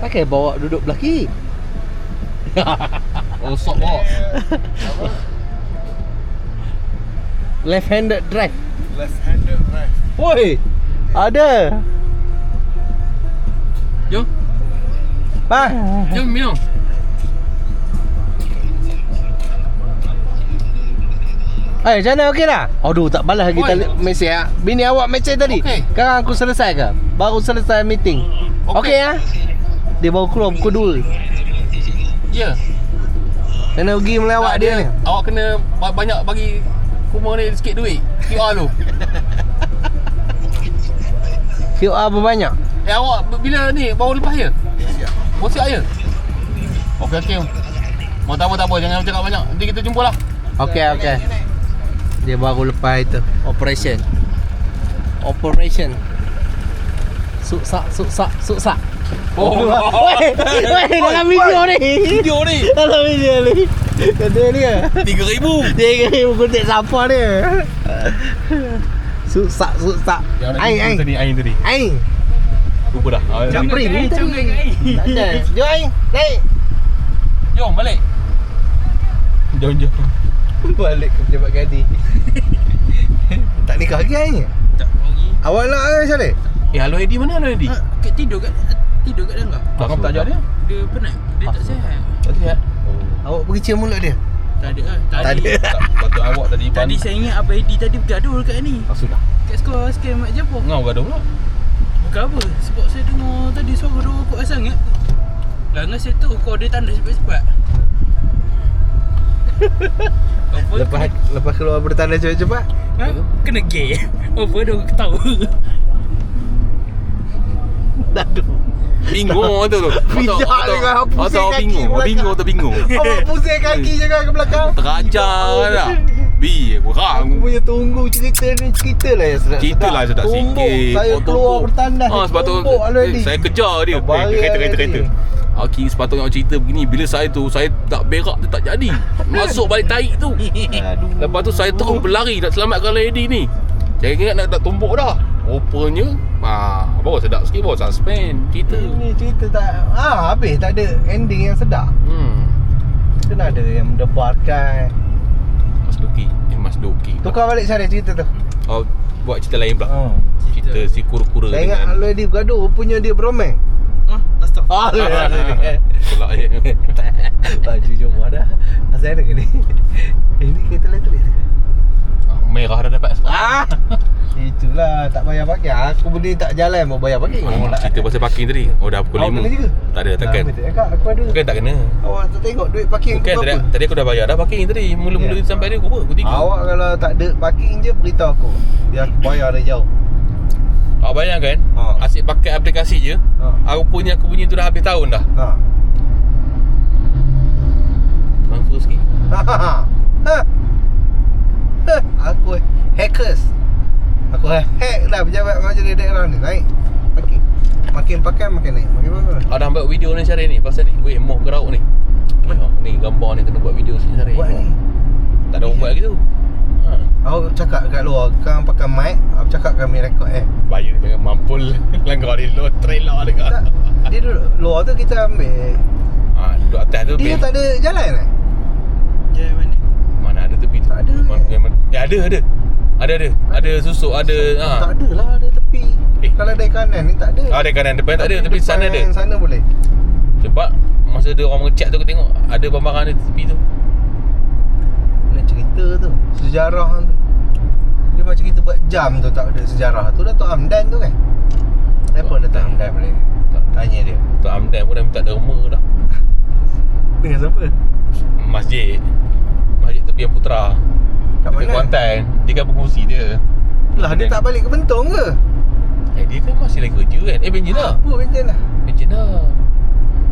Pakai bawa duduk belaki. Oh, sok bawa. Left-handed drive. Left-handed drive. Woi, ada. Jom. Bang. Jom minum. Macam mana okey dah? Aduh, tak balas lagi tali mesej ah. Bini awak mesej tadi. Okey. Sekarang aku selesai ke? Baru selesai meeting. Okey ah. Dia baru keluar pukul 2. Ya. Kena pergi melawat dia ni. Awak kena banyak bagi Kumar ni sikit duit. QR tu. QR berbanyak. Awak bila ni baru lepas je? Siap. Oh, siap je? Okey. Mau tak apa, jangan cakap banyak. Nanti kita jumpa lah. Okey. Dia baru lepas itu. Operation. Suksak. Oh. Weh, dalam video ni. Video ni. Dalam video ni. Kena dia. 3,000. Dia kutip siapa dia. Suksak. Aing. Tadi. Lupa dah. Campri ni tadi. Tak ada. Jom Aing, naik. Jom balik. Jom. Balik ke pejabat gadi. Tak nikah lagi Aing? Tak lagi. Awak nak ke macam mana? Halo Eddie, mana Halo Eddie? Kat tidur kat dalam. Kau tak ajak dia? Dia penat. Dia tak sihat. Tak sihat. Awak pergi cium mulut dia? Tak ada lah. Tak ada. Patut awak tadi Tadi saya ingat Abang Eddie tadi bergaduh kat ni. sudah. Kat sekolah scam mak Japur. Ngau gaduh pula. Bukan apa. Sebab saya dengar tadi suara dia kuat sangat. Langgar saya tu kau dia tanda cepat-cepat. Apa? Lepas keluar bertanda cepat-cepat. Ha? Kena gay. Apa dia ketawa. Aduh. Bingung tu. Bijak dengan pusing kaki Bingung. Awak pusing kaki jangan ke belakang. Terajar dah. Aku Kurang. punya tunggu cerita lah yang sedap. Cerita lah sedap Tumbuk, sikit. saya keluar bertandas. Sebab tu tumbuk already. saya kejar dia. Baring Kereta. already. Okey, sepatutnya awak cerita begini. Bila saya tak berak tu tak jadi. Masuk balik taik tu. Aduh. Lepas tu saya terus berlari nak selamatkan lady ni. Saya ingat nak tumbuk dah. Rupanya baru sedap sikit, baru suspend cerita. Ini cerita tak habis, tak ada ending yang sedap. Kena ada yang mendebarkan. Mas Doki. Tukar balik cara cerita tu. Oh, buat cerita lain pula. Oh. Cerita si kura-kura Saya ingat already bergaduh, punya dia beromeng. Astagfirullah. Pulak je. Baju jom dah. Asal ada ke ni? Ini kereta elektrik tu. Merah dah dapat. Itulah, tak bayar parking. Aku beli tak jalan mau bayar parking. Cerita pasal parking tadi. Oh, dah pukul 5. kena juga? Tak ada, takkan. Aku ada. Bukan tak kena. Awak tak tengok duit parking Bukan aku berapa? tadi aku dah bayar dah parking tadi. Mula-mula Ya. sampai dia pukul 3. Awak kalau tak ada parking je beritahu aku. Biar aku bayar dari jauh. Awak bayangkan, Ha. asyik pakai aplikasi je. Aku punya tu dah habis tahun dah. Transfer sikit. Aku hackers. Aku hack dah pejabat majlis daerah ni. Naik parking. Makin pakai makin naik. Makin bagus. Ada ambil video ni cari ni pasal ni. Weh, moh kerau ni. Ni gambar ni kena buat video sikit cari. Buat ni. Tak ada orang buat lagi tu. Aku cakap kat luar, kau pakai mic, aku cakap kami rekod Bayar jangan mampul. Langgar di luar trailer dekat. Tak, dia duduk luar tu kita ambil. Duduk atas tu. Dia tak ada jalan Jalan mana? Mana ada tepi tu? Tak ada. Ada. Ada susuk, ada. Tak ada lah, ada tepi. Kalau dari kanan ni tak ada. Ada kanan depan tak ada, tapi sana ada. Sana boleh. Sebab masa ada orang mengecat tu aku tengok ada bambaran di tepi tu. Nak cerita tu, sejarah tu. Dia macam kita buat jam tu tak ada sejarah tu. Datuk Hamdan tu kan. Kenapa Datuk Hamdan balik? Tanya dia. Tok Hamdan pun dah minta derma dah. Dengan siapa? Masjid tepi Putra. Kat Dekat mana? Kuantan. Dia kan berfungsi dia. Lah dia tak balik ke Bentong ke? Dia kan masih lagi kerja kan. Benjen dah. Apa Benten lah? Benjen dah.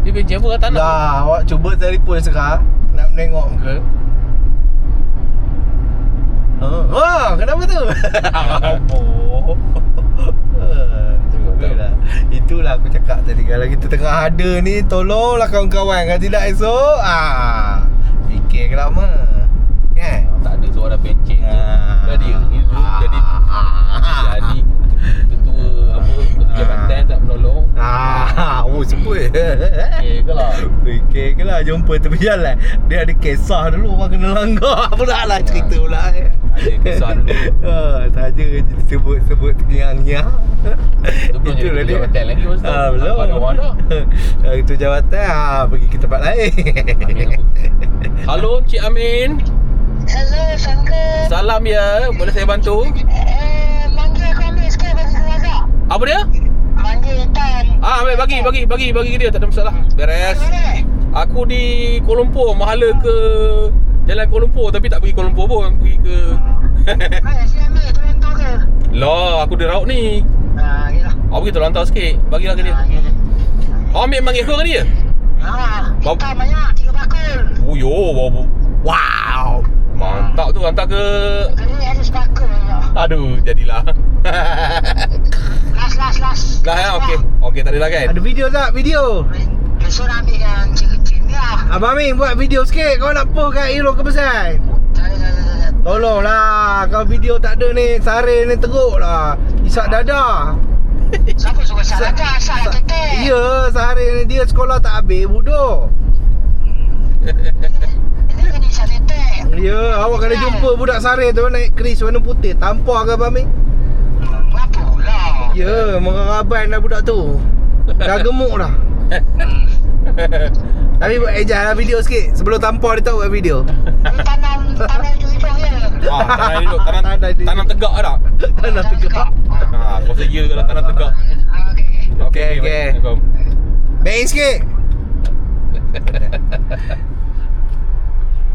Dia benjen apa kat tanah? Lah awak cuba telefon sekarang. Nak menengok ke? Kenapa tu? Itulah aku cakap tadi. Kalau kita tengah ada ni, tolonglah kawan-kawan. Kalau tidak esok fikir ke lama kan? Tak ada seorang dah pencet tu. Jadi ni dulu jadi ketua apa Jabatan tak menolong. Oh sebut. Okey ke lah. Okey ke lah jumpa tepi jalan. Dia ada kisah dulu orang kena langgar. Pula lah cerita pula. Ada kisah dulu. Saja sebut terngiang-ngiang. Tu belum jadi dia. jabatan lagi masa tu. Belum. Ada orang dah. Itu jabatan pergi ke tempat lain. Amin apa? Halo Encik Amin. Hello, Sangka. Salam ya. Boleh saya bantu? Manggil aku ambil sikit bagi ke Razak. Apa dia? Manggil Tan. Ambil bagi ke dia, tak ada masalah. Beres. Mana? Aku di Kuala Lumpur, mahala ke Jalan Kuala Lumpur tapi tak pergi Kuala Lumpur pun, pergi ke Saya ambil tolong tu ke? lah, aku di Raut ni. Gila. Awak pergi terlantar sikit, bagilah ke dia. Gila. Awak ambil manggil ke dia? Hitam banyak, 3 bakul. Oh yo, wow. Mantap tu, hantar ke. Ini ada sebakul. Aduh, jadilah. Last. Dah ya, okey. Okey, tak adalah kan? Ada video tak? Video. Besok nak ambil yang kecil-kecil ni lah. Abang Amin buat video sikit. Kau nak post kat Hero Kebesaran. Tak ada. Tolonglah. Kalau video tak ada ni, sare ni teruk lah. Isak dada. Siapa suruh salah dah? Salah tetek. Ya, sehari ni dia sekolah tak habis, bodoh. Ini kan salah tetek. Ya, awak kena jumpa budak sare tu naik keris warna putih. Tampar ke Abang Amin? Apa pula? Ya, meraban dah budak tu. Dah gemuk dah. Tapi buat ejah lah video sikit. Sebelum tampar dia tahu buat video. Ini tanam hidung-hidung je. Tanam hidup, tanam tegak tak? Tanam tegak. Kau rasa ya kalau tanam tegak. Okey. Assalamualaikum. Baik sikit.